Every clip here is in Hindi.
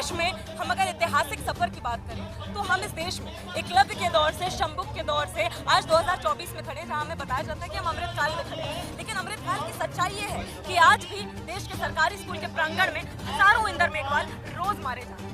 देश में हम अगर ऐतिहासिक सफर की बात करें तो हम इस देश में एकलव्य के दौर से, शंबुक के दौर से आज 2024 में खड़े, जहां हमें बताया जाता है कि हम अमृतकाल में खड़े हैं। लेकिन अमृतकाल की सच्चाई ये है कि आज भी देश के सरकारी स्कूल के प्रांगण में हजारों इंदर मेघवाल रोज मारे जाते हैं।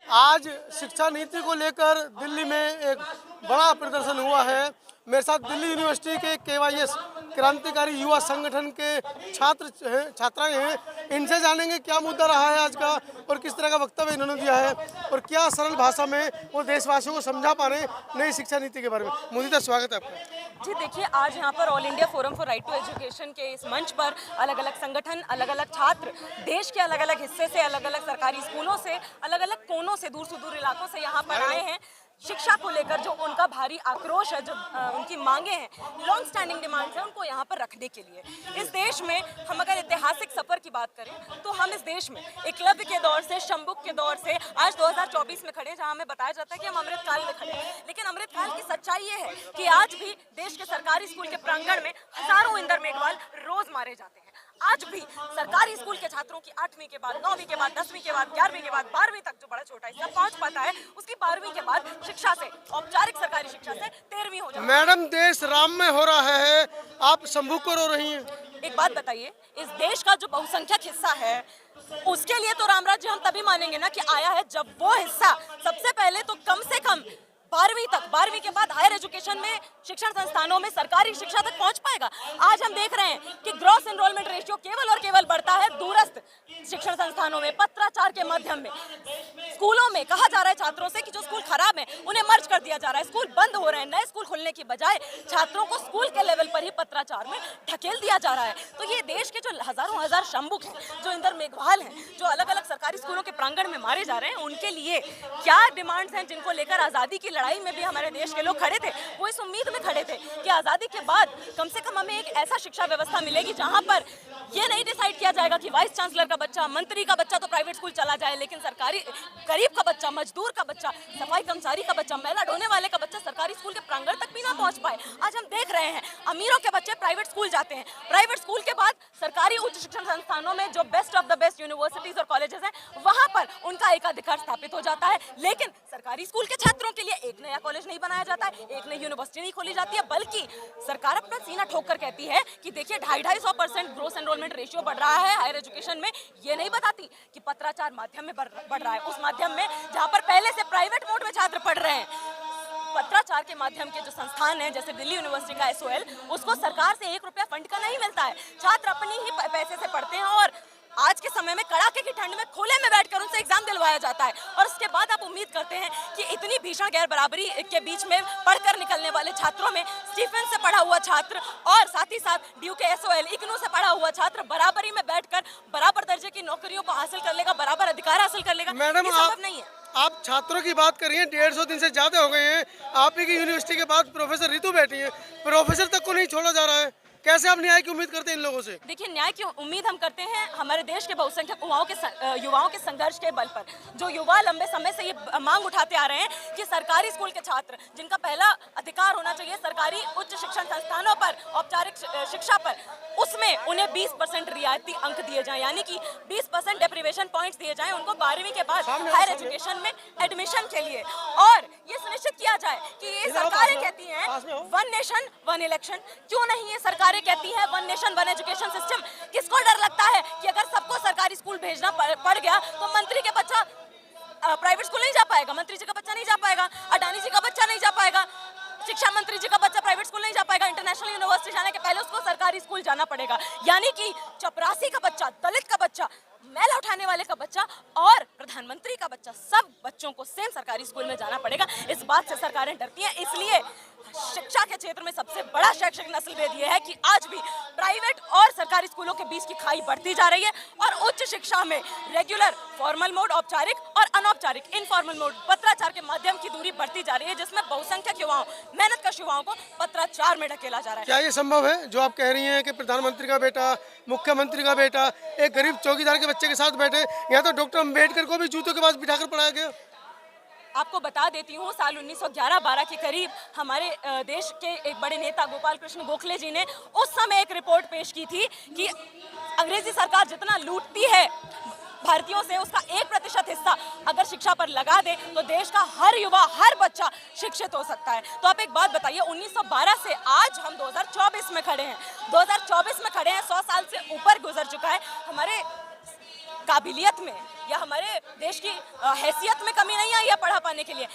आज शिक्षा नीति को लेकर दिल्ली में एक बड़ा प्रदर्शन हुआ है। मेरे साथ दिल्ली यूनिवर्सिटी के KYS क्रांतिकारी युवा संगठन के छात्राएं हैं। इनसे जानेंगे क्या मुद्दा रहा है आज का और किस तरह का वक्तव्य इन्होंने दिया है और क्या सरल भाषा में वो देशवासियों को समझा पा रहे हैं नई शिक्षा नीति के बारे में। मुझे स्वागत है आपका। जी देखिए, आज यहाँ पर all India forum for right to education के इस मंच पर अलग अलग संगठन, अलग अलग छात्र देश के अलग अलग हिस्से से, अलग अलग सरकारी स्कूलों से, अलग अलग कोनों से, दूर सुदूर इलाकों से यहाँ पर आए हैं। शिक्षा को लेकर जो उनका भारी आक्रोश है, जो उनकी मांगे हैं, लॉन्ग स्टैंडिंग डिमांड्स हैं, उनको यहाँ पर रखने के लिए इस देश में हम अगर ऐतिहासिक सफर की बात करें तो हम इस देश में एकलव्य के दौर से, शंबुक के दौर से आज 2024 में खड़े, जहां हमें बताया जाता है कि हम अमृतकाल में खड़े हैं। लेकिन अमृतकाल की सच्चाई ये है कि आज भी देश के सरकारी स्कूल के प्रांगण में हजारों इंदर मेघवाल रोज मारे जाते हैं। आज भी सरकारी स्कूल के छात्रों की 8वीं के बाद, 9वीं के बाद, 10वीं के बाद, 11वीं के बाद, 12वीं तक जो बड़ा छोटा हिस्सा पहुंच पाता है, उसकी 12वीं के बाद शिक्षा से, औपचारिक सरकारी शिक्षा से 13वीं हो जाती है। मैडम, देश राम में हो रहा है, आप शंभू को रो रही हैं। एक बात बताइए, इस देश का जो बहुसंख्यक हिस्सा है उसके लिए तो राम राज्य हम तभी मानेंगे ना कि आया है जब वो हिस्सा सबसे पहले तो कम से कम 12वीं तक, 12वीं के बाद हायर एजुकेशन में, शिक्षण संस्थानों में, सरकारी शिक्षा तक पहुंच पाएगा। आज हम देख रहे हैं कि ग्रॉस एनरोलमेंट रेशियो केवल और केवल बढ़ता है दूरस्थ शिक्षण संस्थानों में, पत्राचार के माध्यम में। स्कूलों में कहा जा रहा है छात्रों से कि जो स्कूल खराब है उन्हें मर्ज कर दिया जा रहा है, स्कूल बंद हो रहे हैं। नए स्कूल खुलने की बजाय छात्रों को स्कूल के लेवल पर ही पत्राचार में ढकेल दिया जा रहा है। तो ये देश के जो हजारों हजार शंबुक हैं, जो इंदर मेघवाल हैं, जो अलग अलग सरकारी स्कूलों के प्रांगण में मारे जा रहे हैं, उनके लिए क्या डिमांड्स हैं जिनको लेकर आजादी की लड़ाई में भी हमारे देश के लोग खड़े थे। वो इस उम्मीद में खड़े थे कि आजादी के बाद कम से कम हमें एक ऐसा शिक्षा व्यवस्था मिलेगी जहां पर ये नहीं डिसाइड किया जाएगा कि वाइस चांसलर का बच्चा, मंत्री का बच्चा तो प्राइवेट स्कूल चला जाए, लेकिन सरकारी गरीब का बच्चा, मजदूर का बच्चा, सफाई कर्मचारी का बच्चा, महिला ढोने वाले का बच्चा सरकारी स्कूल के प्रांगण तक भी ना पहुंच पाए। आज हम देख रहे हैं अमीरों के बच्चे प्राइवेट स्कूल जाते हैं, प्राइवेट स्कूल के बाद सरकारी उच्च शिक्षण संस्थानों में जो best of the best universities और कॉलेजेस हैं, वहां पर उनका एकाधिकार स्थापित हो जाता है। लेकिन सरकारी स्कूल के छात्रों के लिए एक नया कॉलेज नहीं बनाया जाता है, एक नई यूनिवर्सिटी नहीं खोली जाती है, बल्कि सरकार अपना सीना ठोक कर कहती है कि देखिए 250-250% ग्रोस एनरोलमेंट रेशियो बढ़ रहा है हायर एजुकेशन में। ये नहीं बताती कि पत्राचार माध्यम में बढ़ रहा है, उस माध्यम में जहां पर पहले से प्राइवेट मोड में छात्र पढ़ रहे हैं। पत्राचार के माध्यम के जो संस्थान है, जैसे दिल्ली यूनिवर्सिटी का SOL, उसको सरकार से 1 रुपया फंड का नहीं मिलता है, छात्र अपनी ही पैसे से पढ़ते हैं और आज के समय में कड़ाके की ठंड में खुले में बैठकर उनसे एग्जाम दिलवाया जाता है। और उसके बाद आप उम्मीद करते हैं कि इतनी भीषण गैर बराबरी के बीच में पढ़कर निकलने वाले छात्रों में स्टीफन से पढ़ा हुआ छात्र और साथ ही साथ ड्यू के SOL, इग्नू से पढ़ा हुआ छात्र बराबरी में बैठकर बराबर दर्जे की नौकरियों को हासिल कर लेगा, बराबर अधिकार हासिल कर लेगा। मैडम, ये संभव नहीं है। आप छात्रों की बात कर रही हैं, 150 दिन से ज्यादा हो गए हैं। आप ही की यूनिवर्सिटी के बाद प्रोफेसर रितु बैठी है, प्रोफेसर तक को नहीं छोड़ा जा रहा है। कैसे आप न्याय की उम्मीद करते हैं इन लोगों से? देखिए, न्याय की उम्मीद हम करते हैं हमारे देश के बहुसंख्यक युवाओं के संघर्ष के बल पर। जो युवा लंबे समय से ये मांग उठाते आ रहे हैं कि सरकारी स्कूल के छात्र, जिनका पहला अधिकार होना चाहिए सरकारी उच्च शिक्षण संस्थानों पर, औपचारिक शिक्षा पर, उसमें उन्हें 20% रियायती अंक दिए जाएं, यानी कि 20% डेप्रीवेशन पॉइंट्स दिए जाएं उनको 12वीं के बाद हायर एजुकेशन में एडमिशन के लिए। और ये सुनिश्चित किया जाए कि ये सरकारें कहती हैं 1 नेशन 1 इलेक्शन, क्यों नहीं ये सरकारें कहती है 1 नेशन 1 एजुकेशन सिस्टम? किसको डर लगता है कि अगर सबको सरकारी स्कूल भेजना पड़ गया तो मंत्री के बच्चा प्राइवेट स्कूल नहीं जा पाएगा, मंत्री जी का बच्चा नहीं जा पाएगा, अडानी जी का बच्चा नहीं जा पाएगा, शिक्षा मंत्री जी का बच्चा प्राइवेट स्कूल नहीं जा पाएगा, इंटरनेशनल यूनिवर्सिटी जाने के पहले उसको सरकारी स्कूल जाना पड़ेगा। यानी कि चपरासी का बच्चा, दलित का बच्चा, मैला उठाने वाले का बच्चा और प्रधानमंत्री का बच्चा, सब बच्चों को सेम सरकारी स्कूल में जाना पड़ेगा। इस बात से सरकारें डरती हैं। इसलिए शिक्षा के क्षेत्र में सबसे बड़ा शैक्षिक नस्ल भेद ये है कि आज भी प्राइवेट और सरकारी स्कूलों के बीच की खाई बढ़ती जा रही है और उच्च शिक्षा में रेगुलर, फॉर्मल मोड, औपचारिक और अनौपचारिक, इनफॉर्मल मोड, पत्राचार के माध्यम की दूरी बढ़ती जा रही है, जिसमें बहुसंख्यक युवाओं, मेहनतकश युवाओं को पत्राचार में ढकेला जा रहा है। क्या ये संभव है जो आप कह रही हैं कि प्रधानमंत्री का बेटा, मुख्यमंत्री का बेटा एक गरीब चौकीदार के बच्चे के साथ बैठे? यहाँ तो डॉक्टर अम्बेडकर को भी जूतों के पास बिठाकर पढ़ाया गया। आपको बता देती हूँ, साल 1911-12 के करीब हमारे देश के एक बड़े नेता गोपाल कृष्ण गोखले जी ने उस समय एक रिपोर्ट पेश की थी कि अंग्रेजी सरकार जितना लूटती है भारतीयों से उसका 1% हिस्सा अगर शिक्षा पर लगा दे तो देश का हर युवा, हर बच्चा शिक्षित हो सकता है। तो आप एक बात बताइए, 1912 से आज हम 2024 में खड़े हैं, 2024 में खड़े हैं, 100 साल से ऊपर गुजर चुका है। हमारे काबिलियत में या हमारे देश की हैसियत में कमी नहीं आई है पढ़ा पाने के लिए।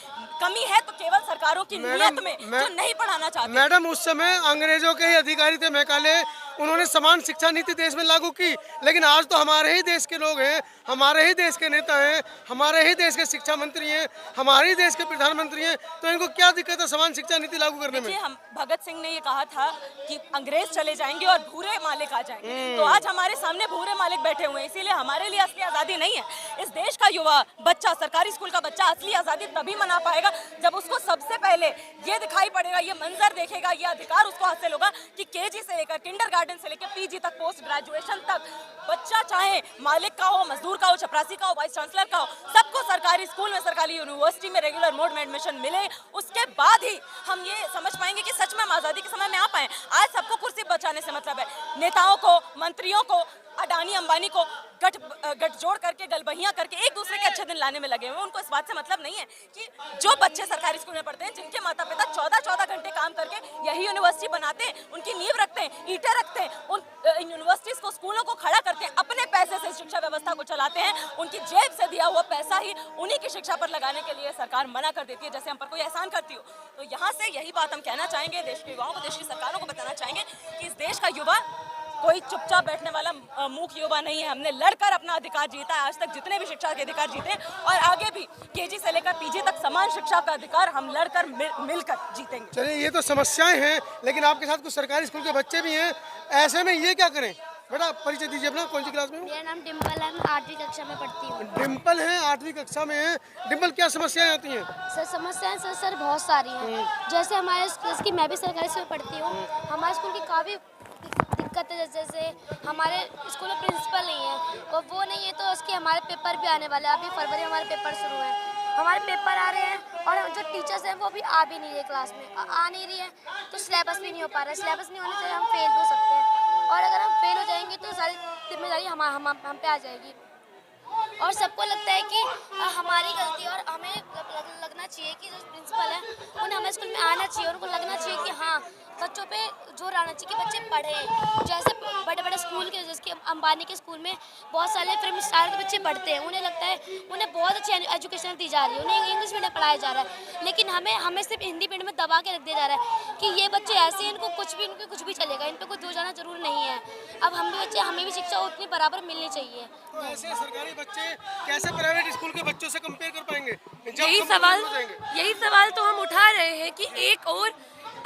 कमी है तो केवल सरकारों की नीयत में, जो नहीं पढ़ाना चाहते। मैडम, उस समय अंग्रेजों के ही अधिकारी थे मैकाले, उन्होंने समान शिक्षा नीति देश में लागू की, लेकिन आज तो हमारे ही देश के लोग हैं, हमारे ही देश के नेता हैं, हमारे ही देश के शिक्षा मंत्री हैं, हमारे ही देश के प्रधानमंत्री हैं, तो इनको क्या दिक्कत है समान शिक्षा नीति लागू करने में? हम भगत सिंह ने ये कहा था कि अंग्रेज चले जाएंगे और भूरे मालिक आ जाएंगे, तो आज हमारे सामने भूरे मालिक बैठे हुए हैं। इसीलिए हमारे लिए असली आज़ादी नहीं है। इस देश का युवा बच्चा, सरकारी स्कूल का बच्चा असली आज़ादी तभी मना पाएगा जब उसको सबसे पहले ये दिखाई पड़ेगा, ये मंजर देखेगा, ये अधिकार उसको हासिल होगा कि केजी से लेकर किंडरगार्टन से लेकर पीजी तक, पोस्ट ग्रेजुएशन तक बच्चा चाहे मालिक का हो, मजदूर का हो, चपरासी का हो, वाइस चांसलर का हो, सबको सरकारी स्कूल में, सरकारी यूनिवर्सिटी में रेगुलर मोड में एडमिशन मिले। उसके बाद ही हम ये समझ पाएंगे कि सच में हम आज़ादी के समय में आ पाए। आज सबको कुर्सी बचाने से मतलब है, नेताओं को, मंत्रियों को, अडानी अंबानी को गठजोड़ करके, गलबहियां करके एक दूसरे के अच्छे दिन लाने में लगे हुए। उनको इस बात से मतलब नहीं है कि जो बच्चे सरकारी स्कूल में पढ़ते हैं, जिनके माता पिता 14-14 घंटे काम करके यही यूनिवर्सिटी बनाते हैं, उनकी नींव रखते हैं, ईंटें रखते हैं, उन यूनिवर्सिटीज को, स्कूलों को खड़ा करते हैं, अपने पैसे से शिक्षा व्यवस्था को चलाते हैं, उनकी जेब से दिया हुआ पैसा ही उन्हीं की शिक्षा पर लगाने के लिए सरकार मना कर देती है, जैसे हम पर कोई एहसान करती हो। तो यहाँ से यही बात हम कहना चाहेंगे देश के युवाओं को, देश की सरकारों को बताना चाहेंगे कि इस देश का युवा कोई चुपचाप बैठने वाला मूर्ख युवा नहीं है। हमने लड़कर अपना अधिकार जीता है। आज तक जितने भी शिक्षा के अधिकार जीते हैं और आगे भी केजी से लेकर पीजी तक समान शिक्षा का अधिकार हम लड़कर मिलकर जीतेंगे। चलिए, ये तो समस्याएं हैं, लेकिन आपके साथ कुछ सरकारी स्कूल के बच्चे भी हैं, ऐसे में ये क्या करें? बेटा, परिचय दीजिए अपना, कौन सी क्लास में हो? मेरा नाम डिम्पल है, मैं 8वीं कक्षा में पढ़ती हूँ। डिम्पल है, 8वीं कक्षा में है। डिम्पल, क्या समस्याएं आती हैं? सर समस्याएं सर बहुत सारी हैं। जैसे हमारे स्कूल की, मैं भी सरकारी स्कूल में पढ़ती हूँ, हमारे स्कूल की काफ़ी दिक्कत है। जैसे हमारे स्कूल में प्रिंसिपल नहीं है, और वो नहीं है तो उसके हमारे पेपर भी आने वाले हैं। अभी फरवरी में हमारे पेपर शुरू हैं, हमारे पेपर आ रहे हैं, और जो टीचर्स हैं वो भी आ भी नहीं रहे क्लास में, आ नहीं रही है, तो सिलेबस भी नहीं हो पा रहा है। सिलेबस नहीं होने से हम फेल हो सकते हैं, और अगर हम फेल हो जाएंगे तो सारी जिम्मेदारी हम पे आ जाएगी। और सबको लगता है कि हमारी गलती है, और हमें लगना चाहिए कि जो प्रिंसिपल है उन्हें हमारे स्कूल में आना चाहिए, उनको लगना चाहिए कि हाँ, बच्चों पे जोर आना चाहिए कि बच्चे पढ़ें। जैसे बड़े बड़े स्कूल के, जैसे अंबानी के स्कूल में बहुत सारे फिल्म स्टार के बच्चे पढ़ते हैं, उन्हें लगता है उन्हें बहुत अच्छी एजुकेशन दी जा रही है, उन्हें इंग्लिश मीडियम पढ़ाया जा रहा है, लेकिन हमें सिर्फ हिंदी मीडियम में दबा के रख दिया जा रहा है कि ये बच्चे ऐसे हैं, इनको कुछ भी चलेगा, इन पर कुछ जोर जाना जरूर नहीं है। अब हमें भी शिक्षा उतनी बराबर मिलनी चाहिए। ऐसे सरकारी बच्चे कैसे प्राइवेट स्कूल के बच्चों से कंपेयर कर पाएंगे? यही सवाल तो हम उठा रहे हैं कि एक और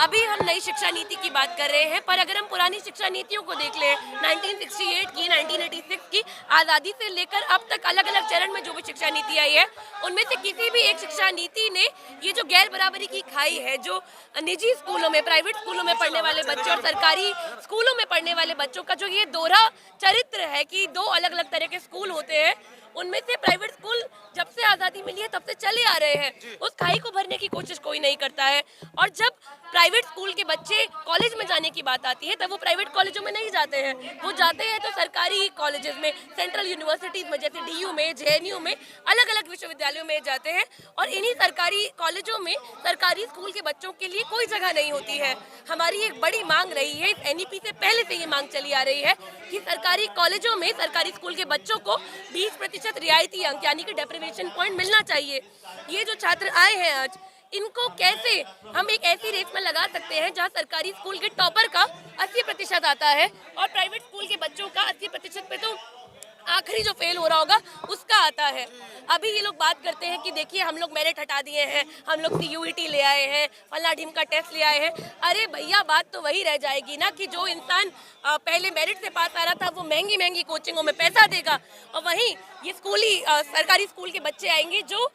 अभी हम नई शिक्षा नीति की बात कर रहे हैं, पर अगर हम पुरानी शिक्षा नीतियों को देख लें, 1968 की, 1986 की, आज़ादी से लेकर अब तक अलग अलग चरण में जो भी शिक्षा नीति आई है, उनमें से किसी भी एक शिक्षा नीति ने ये जो गैर बराबरी की खाई है, जो निजी स्कूलों में, प्राइवेट स्कूलों में पढ़ने वाले बच्चे और सरकारी स्कूलों में पढ़ने वाले बच्चों का जो ये दोहरा चरित्र है कि दो अलग अलग तरह के स्कूल होते हैं, उनमें से प्राइवेट स्कूल जब से आज़ादी मिली है तब से चले आ रहे हैं। उस खाई को भरने की कोशिश कोई नहीं करता है, और जब प्राइवेट स्कूल के बच्चे कॉलेज में जाने की बात आती है तब वो प्राइवेट कॉलेजों में नहीं जाते हैं, वो जाते हैं तो सरकारी कॉलेजेस में, सेंट्रल यूनिवर्सिटीज़ में, जैसे DU में, JNU में, अलग अलग विश्वविद्यालयों में जाते हैं। और इन्हीं सरकारी कॉलेजों में सरकारी स्कूल के बच्चों के लिए कोई जगह नहीं होती है। हमारी एक बड़ी मांग रही है, इस NEP से पहले से ये मांग चली आ रही है कि सरकारी कॉलेजों में सरकारी स्कूल के बच्चों को 20% रियायती अंक यानी कि डेप्रिवेशन पॉइंट मिलना चाहिए। ये जो छात्र आए हैं आज, इनको कैसे हम एक ऐसी रेस में लगा सकते हैं जहां सरकारी स्कूल के टॉपर का 80% आता है और प्राइवेट स्कूल के बच्चों का 80% पे तो आखिरी जो फेल हो रहा होगा उसका आता है। अभी ये लोग बात करते हैं कि देखिए हम लोग मेरिट हटा दिए हैं, हम लोग CUET ले आए हैं, फला ढीम का टेस्ट ले आए हैं। अरे भैया, बात तो वही रह जाएगी ना कि जो इंसान पहले मेरिट से पास आ रहा था वो महंगी महंगी कोचिंगों में पैसा देगा, और वहीं ये सरकारी स्कूल के बच्चे आएंगे जो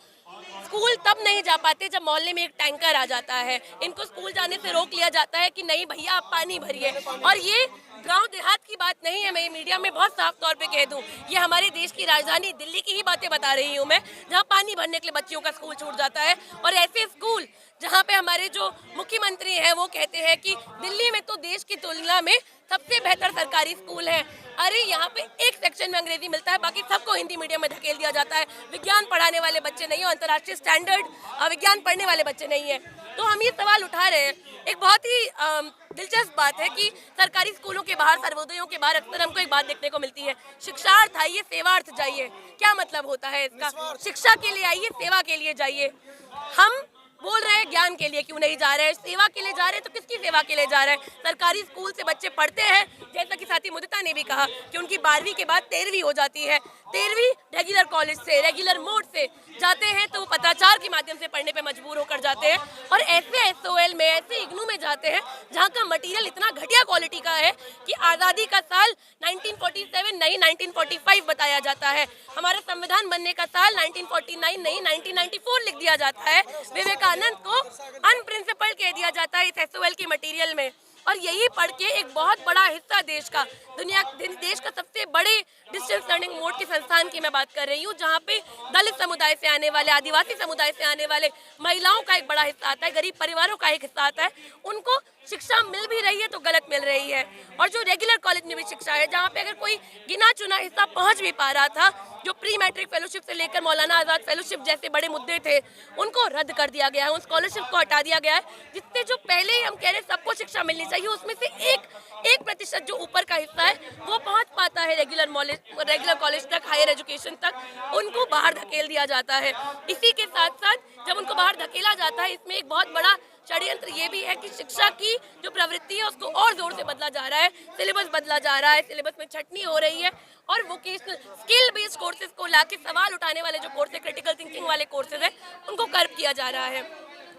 स्कूल तब नहीं जा पाते जब मोहल्ले में एक टैंकर आ जाता है, इनको स्कूल जाने से रोक लिया जाता है कि नहीं भैया आप पानी भरिए। और ये गांव देहात की बात नहीं है, मैं मीडिया में बहुत साफ तौर पे कह दूं, ये हमारे देश की राजधानी दिल्ली की ही बातें बता रही हूं मैं, जहां पानी भरने के लिए बच्चियों का स्कूल छूट जाता है। और ऐसे स्कूल जहां पे हमारे जो मुख्यमंत्री हैं वो कहते हैं कि दिल्ली में तो देश की तुलना में सबसे बेहतर सरकारी स्कूल है। अरे यहाँ पे एक सेक्शन में अंग्रेजी मिलता है, बाकी सबको हिंदी मीडियम में धकेल दिया जाता है। विज्ञान पढ़ाने वाले बच्चे नहीं है, अंतर्राष्ट्रीय स्टैंडर्ड विज्ञान पढ़ने वाले बच्चे नहीं है। तो हम ये सवाल उठा रहे हैं। एक बहुत ही दिलचस्प बात है कि सरकारी स्कूलों के बाहर, सर्वोदयों के बाहर अक्सर हमको एक बात देखने को मिलती है, शिक्षार्थ आइए सेवार्थ जाइए। क्या मतलब होता है इसका? शिक्षा के लिए आइए, सेवा के लिए जाइए। हम बोल रहे हैं ज्ञान के लिए क्यों नहीं जा रहे हैं, सेवा के लिए जा रहे हैं, तो किसकी सेवा के लिए जा रहे हैं? सरकारी स्कूल से बच्चे पढ़ते हैं, जैसा कि साथी मुदिता ने भी कहा कि उनकी 12वीं के बाद 13वीं हो जाती है। 13वीं रेगुलर कॉलेज से, रेगुलर मोड से जाते हैं तो वो पत्राचार के माध्यम से पढ़ने पे मजबूर होकर जाते हैं, और ऐसे एसओएल में, ऐसे इग्नू में जाते हैं जहाँ का मटेरियल इतना घटिया क्वालिटी का है कि आज़ादी का साल 1947 नहीं 1945 बताया जाता है। हमारा संविधान बनने का साल 1949 नहीं 1994 लिख दिया जाता है। विवेकानंद को अनप्रिंसिपल कह दिया जाता है इस एसओएल के मटेरियल में। और यही पढ़ के एक बहुत बड़ा हिस्सा देश का, देश का सबसे बड़े डिस्टेंस लर्निंग मोड के संस्थान की मैं बात कर रही हूँ, जहाँ पे दलित समुदाय से आने वाले, आदिवासी समुदाय से आने वाले महिलाओं का एक बड़ा हिस्सा आता है, गरीब परिवारों का एक हिस्सा आता है। उनको शिक्षा मिल भी रही है तो गलत मिल रही है। और जो रेगुलर कॉलेज में भी शिक्षा है, जहाँ पे अगर कोई गिना चुना हिस्सा पहुँच भी पा रहा था, जो प्री मैट्रिक फेलोशिप से लेकर मौलाना आज़ाद फेलोशिप जैसे बड़े मुद्दे थे, उनको रद्द कर दिया गया है, उन स्कॉलरशिप को हटा दिया गया है। जिससे जो पहले ही हम कह रहे सबको शिक्षा मिलनी चाहिए, उसमें से 1% जो ऊपर का हिस्सा है वो पहुंच पाता है रेगुलर कॉलेज तक, हायर एजुकेशन तक, उनको बाहर धकेल दिया जाता है। इसी के साथ साथ जब उनको बाहर धकेला जाता है, इसमें एक बहुत बड़ा षड्यंत्र ये भी है कि शिक्षा की जो प्रवृत्ति है उसको और जोर से बदला जा रहा है, सिलेबस बदला जा रहा है, सिलेबस में छटनी हो रही है, और वोकेशनल स्किल बेस्ड कोर्सेज को लाके सवाल उठाने वाले जो कोर्सेज, क्रिटिकल थिंकिंग वाले कोर्सेज हैं, उनको कर्ब किया जा रहा है।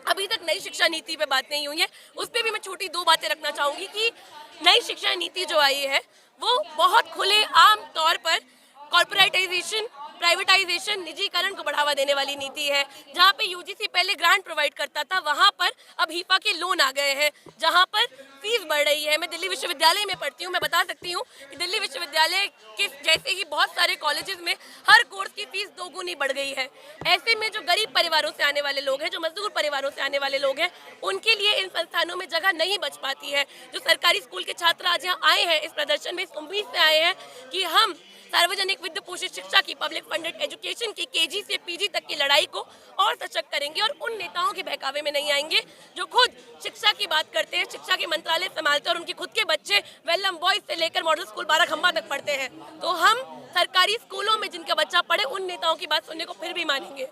अभी तक नई शिक्षा नीति पे बात नहीं हुई है, उस पर भी मैं छोटी 2 बातें रखना चाहूँगी कि नई शिक्षा नीति जो आई है वो बहुत खुले आम तौर पर कॉर्पोरेटाइजेशन, प्राइवेटाइजेशन, निजीकरण को बढ़ावा देने वाली नीति है। जहाँ पे यूजीसी पहले ग्रांट प्रोवाइड करता था, वहाँ पर अब हीपा के लोन आ गए हैं, जहाँ पर फीस बढ़ रही है। मैं दिल्ली विश्वविद्यालय में पढ़ती हूँ, मैं बता सकती हूँ कि दिल्ली विश्वविद्यालय के जैसे ही बहुत सारे कॉलेजेस में हर कोर्स की फीस 2 गुनी बढ़ गई है। ऐसे में जो गरीब परिवारों से आने वाले लोग हैं, जो मजदूर परिवारों से आने वाले लोग हैं, उनके लिए इन संस्थानों में जगह नहीं बच पाती है। जो सरकारी स्कूल के छात्र आज यहाँ आए हैं इस प्रदर्शन में, इस उम्मीद से आए हैं कि हम सार्वजनिक वित्त पोषित शिक्षा की, पब्लिक फंडेड एजुकेशन की केजी से पीजी तक की लड़ाई को और सशक्त करेंगे, और उन नेताओं के बहकावे में नहीं आएंगे जो खुद शिक्षा की बात करते हैं, शिक्षा के मंत्रालय संभालते हैं, और उनके खुद के बच्चे वेलम बॉयज से लेकर मॉडल स्कूल बाराखंबा तक पढ़ते हैं। तो हम सरकारी स्कूलों में जिनका बच्चा पढ़े, उन नेताओं की बात सुनने को फिर भी मानेंगे।